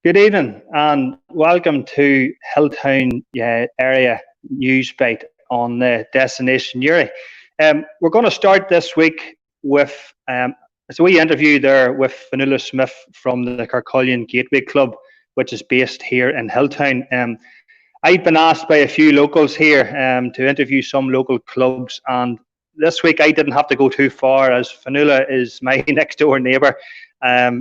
Good evening and welcome to Hilltown Area Newsbite on the Destination Uri. We're going to start this week with a wee interview there with Fionnuala Smith from the Carcullion Gateway Club, which is based here in Hilltown. I've been asked by a few locals here to interview some local clubs, and this week I didn't have to go too far as Fionnuala is my next door neighbour.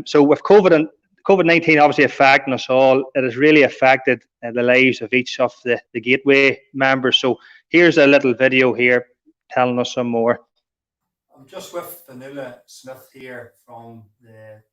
So with COVID-19 obviously affecting us all, it has really affected the lives of each of the Gateway members. So here's a little video here telling us some more. I'm just with Fionnuala Smith here from the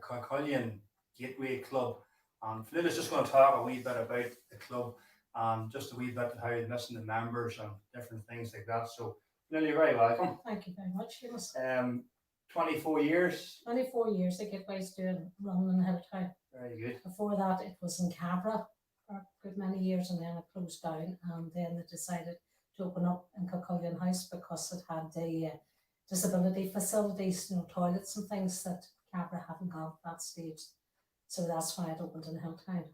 Carcullion Gateway Club. Fionnuala's just going to talk a wee bit about the club and just a wee bit how they're missing the members and different things like that. So Fionnuala, you're very welcome. Thank you very much, Seamus. 24 years. 24 years the Gateway's running in Hilltown. Very good. Before that, it was in Cabra for a good many years, and then it closed down. And then they decided to open up in Carcullion House because it had the disability facilities, toilets and things that Cabra hadn't got at that stage. So that's why it opened in Hilltown.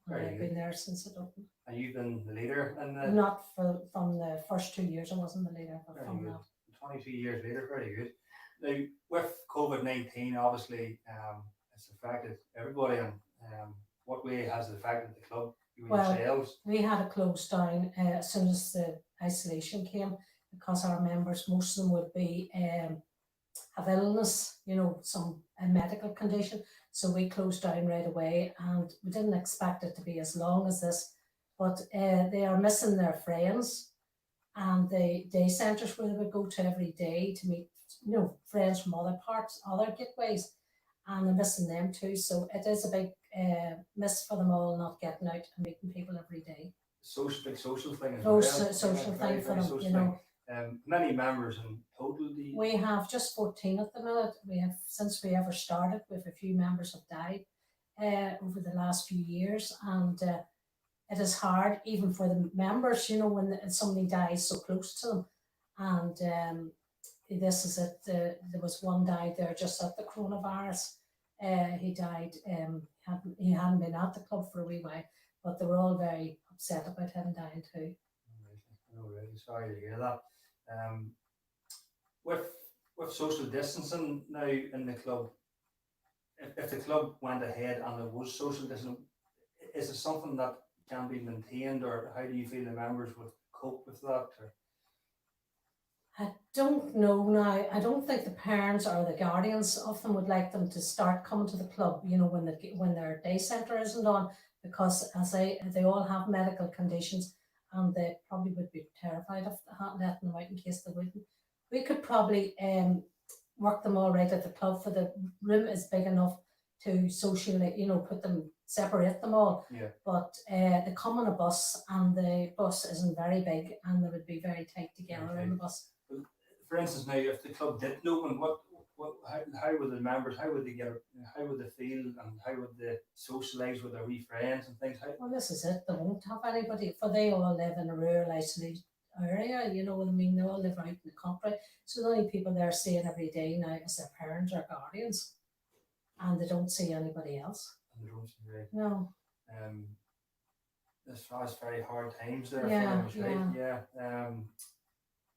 And I've been there since it opened. And you've been the leader in the... Not from the first 2 years, I wasn't the leader, but very from good. that. 22 years later, very good. Now, with COVID-19, obviously, it's affected everybody. And what way has it affected the club? Well, we had it closed down as soon as the isolation came, because our members, most of them would be have illness, some medical condition. So we closed down right away, and we didn't expect it to be as long as this. But they are missing their friends and the day centres where they would go to every day to meet friends from other parts, other gateways, and they're missing them too. So it is a big miss for them all, not getting out and meeting people every day. Big social thing as well. Social Thing for them, many members in total? We have just 14 at the minute. We have, since we ever started, with a few members have died over the last few years, and it is hard even for the members, when somebody dies so close to them. And this is it. There was one died there just at the coronavirus. He died. He hadn't been at the club for a wee while, but they were all very upset about him dying too. I'm really sorry to hear that. With social distancing now in the club, if the club went ahead and there was social distancing, is it something that can be maintained, or how do you feel the members would cope with that? Or? I don't know now. I don't think the parents or the guardians of them would like them to start coming to the club, when their day centre isn't on, because as they all have medical conditions, and they probably would be terrified of letting them out in case they wouldn't. We could probably work them all right at the club, for the room is big enough to socially, separate them all. Yeah. But they come on a bus, and the bus isn't very big, and they would be very tight together in the bus. For instance, now if the club didn't open, how would the members, how would they feel, and how would they socialise with their wee friends and things? Well, this is it. They won't have anybody, for they all live in a rural, isolated area. You know what I mean? They all live out in the country. So the only people they're seeing every day now is their parents or guardians, and they don't see anybody else. And they don't see very. No. It's very hard times there. Yeah, for them, right? Yeah.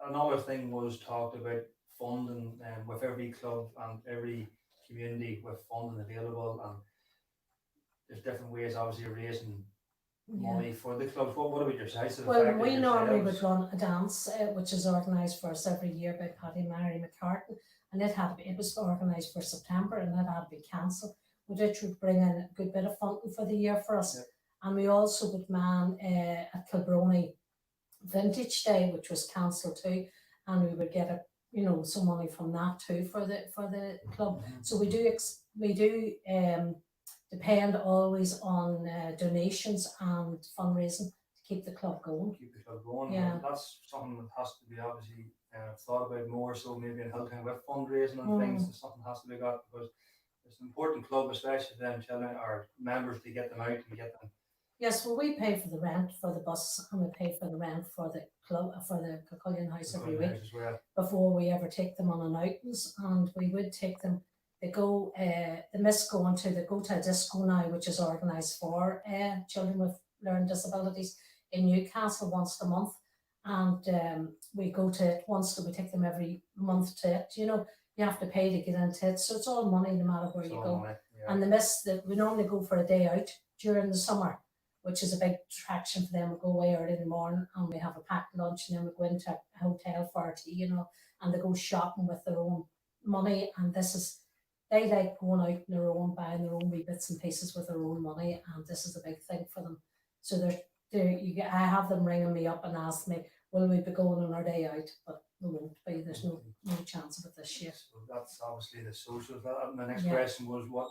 Another thing was talked about funding, with every club and every community with funding available, and there's different ways obviously of raising money for the clubs. What about your side? Well, we normally would run a dance which is organised for us every year by Paddy Mary McCartan, and it was organised for September, and it had to be cancelled, which would bring in a good bit of funding for the year for us. Yeah. And we also would man at Kilbrony Vintage Day, which was cancelled too, and we would get some money from that too for the club. Mm-hmm. So we do depend always on donations and fundraising to keep the club going. Yeah, that's something that has to be obviously thought about more. So maybe in Hilltown with fundraising and things, something has to be got, because it's an important club, especially for them children or members, to get them out and get them. Yes, well, we pay for the rent for the bus, and we pay for the rent for the club, for the Carcullion House every week, before we ever take them on an outings. And we would take them they go, they miss going to, they go to a disco now, which is organised for children with learning disabilities in Newcastle once a month. And we go to it once, we take them every month to it. You know, you have to pay to get into it, so it's all money no matter where you go. Money, yeah. And they miss that. We normally go for a day out during the summer, which is a big attraction for them. We go away early in the morning and we have a packed lunch, and then we go into a hotel for our tea, you know, and they go shopping with their own money. And this is, they like going out on their own, buying their own wee bits and pieces with their own money, and this is a big thing for them. So I have them ringing me up and ask me, will we be going on our day out? But we won't be. There's no chance of it this year. So that's obviously the social. My next question was, what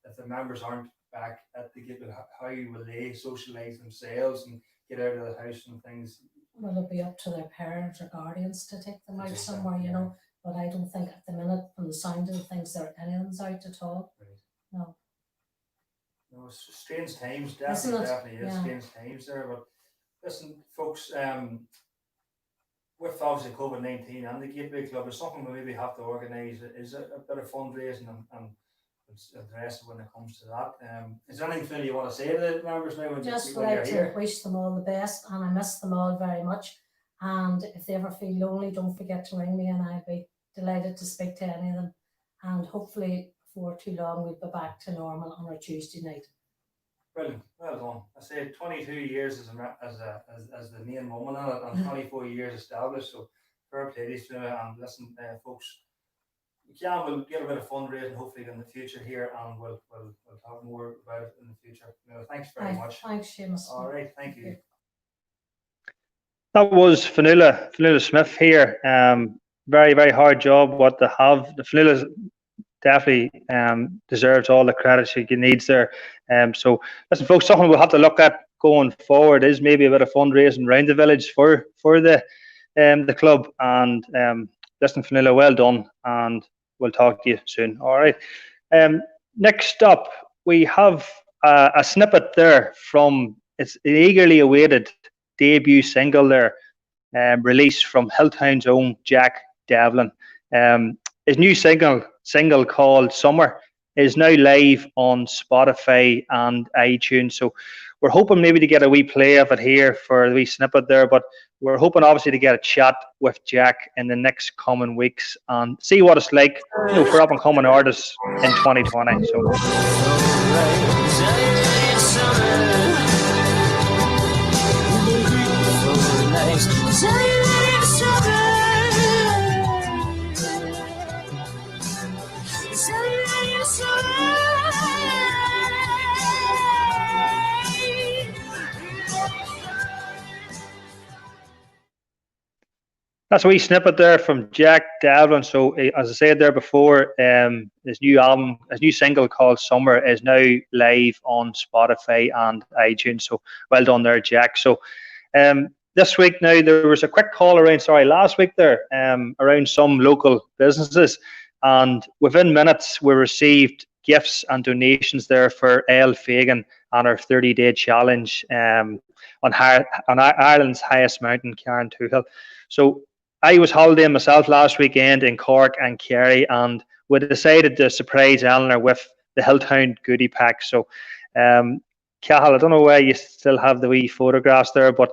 if the members aren't back at the gig? How will they socialise themselves and get out of the house and things? Well, it'll be up to their parents or guardians to take them out somewhere, you know. But I don't think at the minute, from the sound of the things, there anyone's out at all. Right. No. No, it's strange times. Definitely is strange times there. But listen, folks, with obviously COVID-19 and the Gateway Club, it's something we maybe have to organise. Is a bit of fundraising and address when it comes to that. Is there anything you want to say to the members now? Just like to wish them all the best, and I miss them all very much. And if they ever feel lonely, don't forget to ring me, and I'd be delighted to speak to any of them. And hopefully, before too long, we'll be back to normal on our Tuesday night. Brilliant, well done. I say 22 years as the main woman on it, and 24 years established. So fair play to you. And listen, folks, we'll get a bit of fundraising hopefully in the future here, and we'll talk more about it in the future. Thanks very much. Thanks, Seamus. All right, thank you. That was Fionnuala Smith here. Very, very hard job what they have. The Fionnuala definitely deserves all the credit she needs there. So listen, folks, something we'll have to look at going forward is maybe a bit of fundraising around the village for the club. And listen, Fionnuala, well done, and we'll talk to you soon. All right. Next up, we have a snippet there from it's an eagerly awaited debut single there, released from Hilltown's own Jack Devlin. His new single called Summer is now live on Spotify and iTunes. So we're hoping maybe to get a wee play of it here for the wee snippet there, but we're hoping obviously to get a chat with Jack in the next coming weeks and see what it's like, you know, for up and coming artists in 2020. That's a wee snippet there from Jack Devlin. So, as I said there before, his new single called Summer is now live on Spotify and iTunes. So, well done there, Jack. So, this week now, there was a quick call around, last week there, around some local businesses. And within minutes, we received gifts and donations there for Elle Fagan and her 30-day challenge on Ireland's highest mountain, Carrauntoohil. So, I was holidaying myself last weekend in Cork and Kerry, and we decided to surprise Eleanor with the Hilltown goodie pack. So, Cathal, I don't know why you still have the wee photographs there, but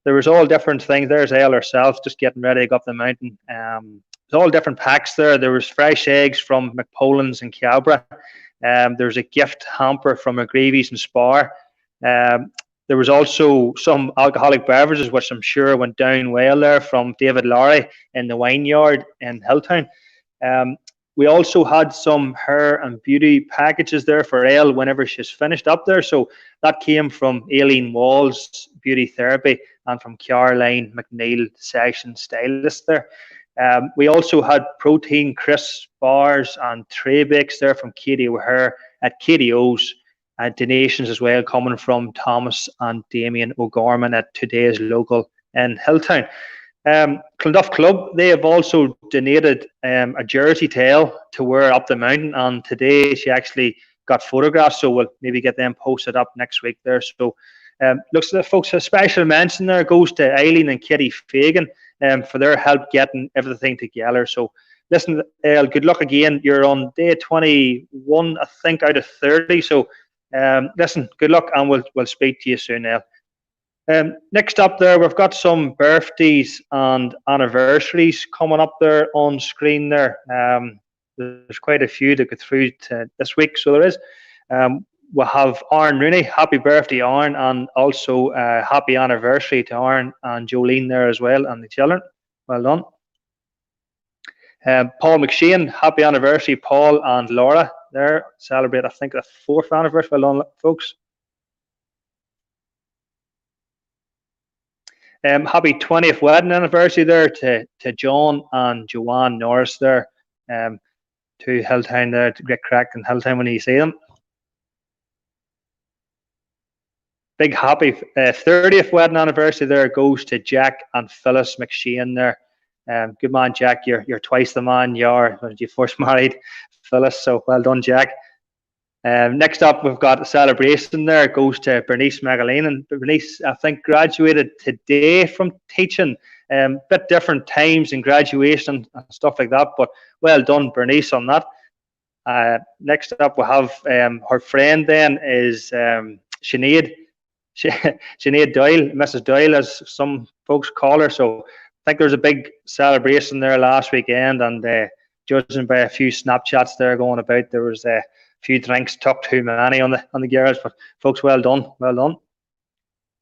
there was all different things. There's Elle herself just getting ready to go up the mountain. There's all different packs there. There was fresh eggs from McPolan's and Cabra. There's a gift hamper from McGreevy's and Spar. There was also some alcoholic beverages, which I'm sure went down well there, from David Lowry in the Wineyard in Hilltown. We also had some hair and beauty packages there for Elle whenever she's finished up there. So that came from Aileen Wall's Beauty Therapy and from Caroline McNeil, Session Stylist there. We also had protein crisp bars and tray bakes there from Katie O'Hare at Katie O's. Donations as well coming from Thomas and Damien O'Gorman at Today's Local in Hilltown. Clonduff Club, they have also donated a jersey tail to wear up the mountain, and today she actually got photographs, so we'll maybe get them posted up next week there. So looks like, folks, a special mention there goes to Eileen and Kitty Fagan for their help getting everything together. So listen, El, good luck again. You're on day 21, I think, out of 30. So, listen, good luck, and we'll speak to you soon, El. Next up there, we've got some birthdays and anniversaries coming up there on screen there. There's quite a few to go through to this week, so there is. We'll have Aaron Rooney, happy birthday, Aaron, and also happy anniversary to Aaron and Jolene there as well, and the children. Well done. Paul McShane, happy anniversary, Paul and Laura there. Celebrate, I think, the 4th anniversary. Well done, folks. Happy 20th wedding anniversary there to John and Joanne Norris there. To Hilltown there, to get cracked in Hilltown when you see them. Big happy 30th wedding anniversary there goes to Jack and Phyllis McShane there. Good man, Jack. You're twice the man you are when you first married Phyllis. So well done, Jack. Next up, we've got a celebration there. It goes to Bernice Magaline. And Bernice, I think, graduated today from teaching. Bit different times in graduation and stuff like that. But well done, Bernice, on that. Next up, we have her friend then is Sinead. Sinead Doyle, Mrs. Doyle, as some folks call her. So I think there was a big celebration there last weekend, and judging by a few Snapchats there going about, there was a few drinks took too many on the girls. But folks, well done, well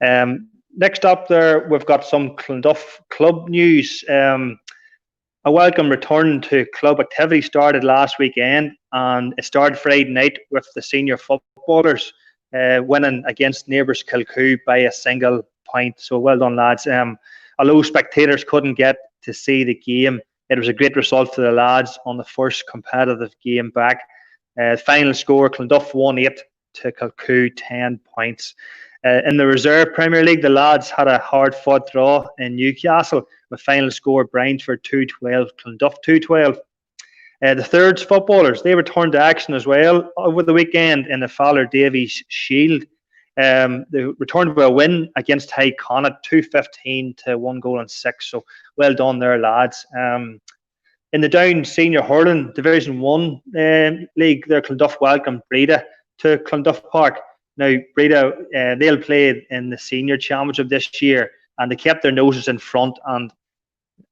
done. Next up there, we've got some Clonduff club news. A welcome return to club activity started last weekend, and it started Friday night with the senior footballers winning against neighbours Kilcoo by a single point. So well done, lads. Although spectators couldn't get to see the game, it was a great result for the lads on the first competitive game back. Final score, Clonduff 1-8 to Kilcoo 10 points. In the Reserve Premier League, the lads had a hard-fought draw in Newcastle with final score Brainsford 2-12, Clonduff 2-12. The Thirds footballers, they returned to action as well over the weekend in the Fowler Davies Shield. They returned with a win against High Connaught 2-15 to 1-6. So well done there, lads. In the Down Senior Hurling Division 1 League, their Clonduff welcomed Breda to Clonduff Park. Now, Breda, they'll play in the Senior Championship this year, and they kept their noses in front, and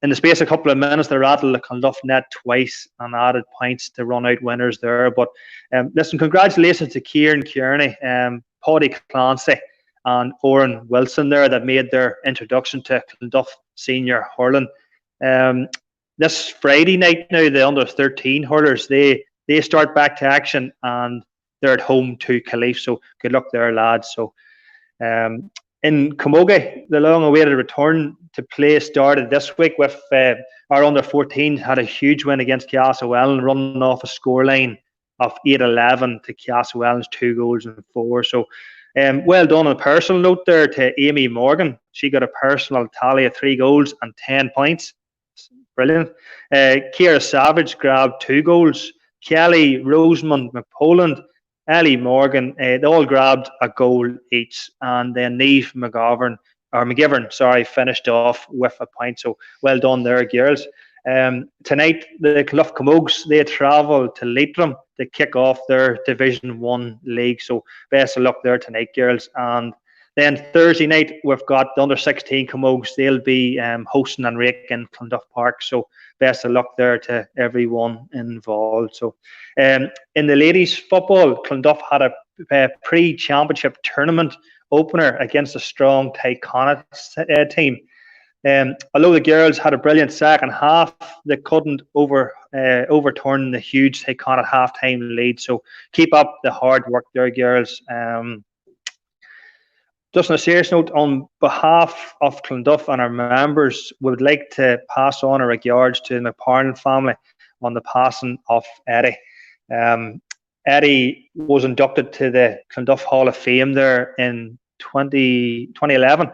in the space of a couple of minutes, they rattled the Clonduff net twice and added points to run out winners there. But listen, congratulations to Kieran Kearney, Paddy Clancy and Oren Wilson there that made their introduction to Clonduff Senior Hurling. This Friday night now, the under-13 hurlers, they start back to action, and they're at home to Calif. So good luck there, lads. So in Camogie, the long-awaited return to play started this week with our under-14 had a huge win against Castlewellan, running off a scoreline of 8-11 to Castlewellan's 2-4. So well done on a personal note there to Amy Morgan. She got a personal tally of 3 goals and 10 points. Brilliant. Ciara Savage grabbed 2 goals. Kelly Rosamond McPoland, Ellie Morgan, they all grabbed a goal each, and then Niamh McGivern, finished off with a point. So well done there, girls. Tonight, the Clonduff Camogues, they travel to Leitrim to kick off their Division 1 league. So best of luck there tonight, girls. And then Thursday night, we've got the under-16 Camogues. They'll be hosting and raking Clonduff Park. So best of luck there to everyone involved. So in the ladies' football, Clonduff had a pre-championship tournament opener against a strong Connaught team. Although the girls had a brilliant second half, they couldn't overturn the huge Connaught half-time lead. So keep up the hard work there, girls. Just on a serious note, on behalf of Clonduff and our members, we would like to pass on our regards to the McParland family on the passing of Eddie. Eddie was inducted to the Clonduff Hall of Fame there in 2011.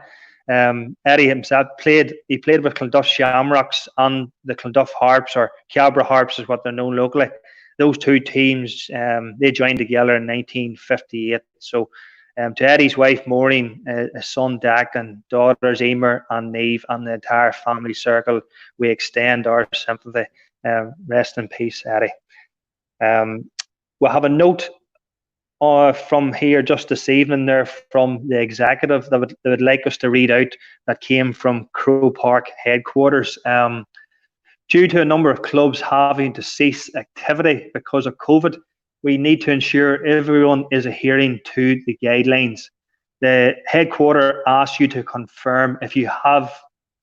Eddie himself played with Clonduff Shamrocks and the Clonduff Harps, or Cabra Harps is what they're known locally. Those two teams, they joined together in 1958. So to Eddie's wife Maureen, his son Dak, and daughters Emer and Niamh, and the entire family circle, we extend our sympathy. Rest in peace, Eddie. We'll have a note from here just this evening there from the executive that would like us to read out, that came from Crow Park headquarters. Due to a number of clubs having to cease activity because of COVID, we need to ensure everyone is adhering to the guidelines. The headquarter asks you to confirm if you have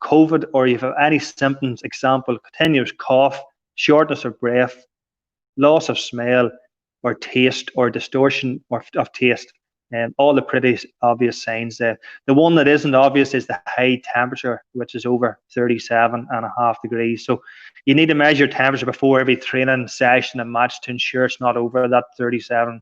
COVID or if you have any symptoms, example, continuous cough, shortness of breath, loss of smell or taste, or distortion of taste, and all the pretty obvious signs there. The one that isn't obvious is the high temperature, which is over 37.5 degrees. So you need to measure temperature before every training session and match to ensure it's not over that 37.5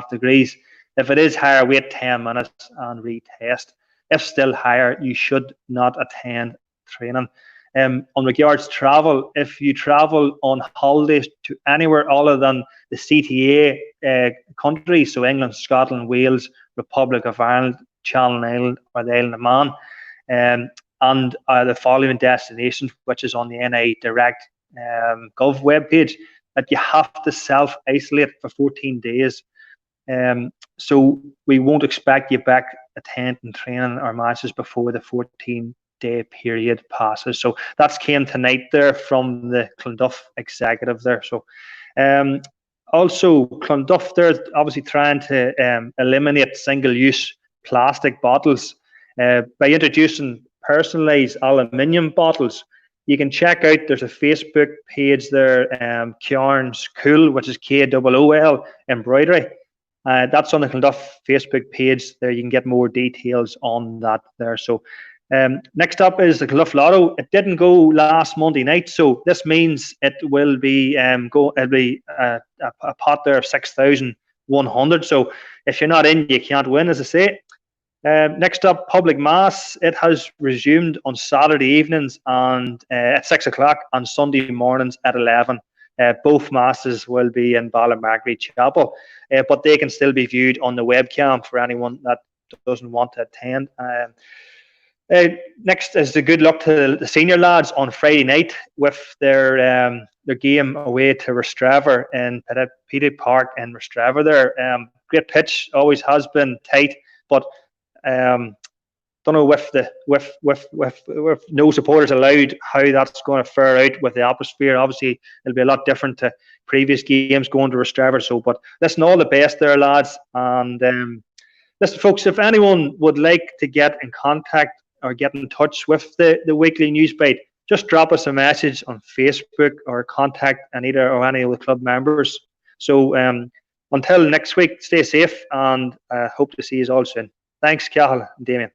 degrees. If it is higher, wait 10 minutes and retest. If still higher, you should not attend training. On regards travel, if you travel on holidays to anywhere other than the CTA countries, so England, Scotland, Wales, Republic of Ireland, Channel Island, or the Isle of Man, and the following destinations, which is on the NI Direct Gov webpage, that you have to self-isolate for 14 days. So we won't expect you back attending training or matches before the 14-day period passes. So that's came tonight there from the Clonduff executive there. So also Clonduff, they're obviously trying to eliminate single-use plastic bottles by introducing personalised aluminium bottles. You can check out, there's a Facebook page there, Kjarn's Cool, which is KOOL embroidery. That's on the Clonduff Facebook page there. You can get more details on that there. So next up is the Clonduff Lotto. It didn't go last Monday night, so this means it will be a pot there of 6,100. So if you're not in, you can't win, as I say. Next up, public mass. It has resumed on Saturday evenings and at 6 o'clock, on Sunday mornings at 11. Both masses will be in Ballymargary Chapel, but they can still be viewed on the webcam for anyone that doesn't want to attend. Next is the good luck to the senior lads on Friday night with their game away to Rostrevor in Peter Park in Rostrevor there. Great pitch, always has been tight, but don't know with no supporters allowed how that's going to fare out with the atmosphere. Obviously it'll be a lot different to previous games going to Rostrevor. So, but listen, all the best there, lads. And listen, folks, if anyone would like to get in contact or get in touch with the weekly news bite, just drop us a message on Facebook or contact Anita or any of the club members. So until next week, stay safe, and hope to see you all soon. Thanks, Cathal and Damien.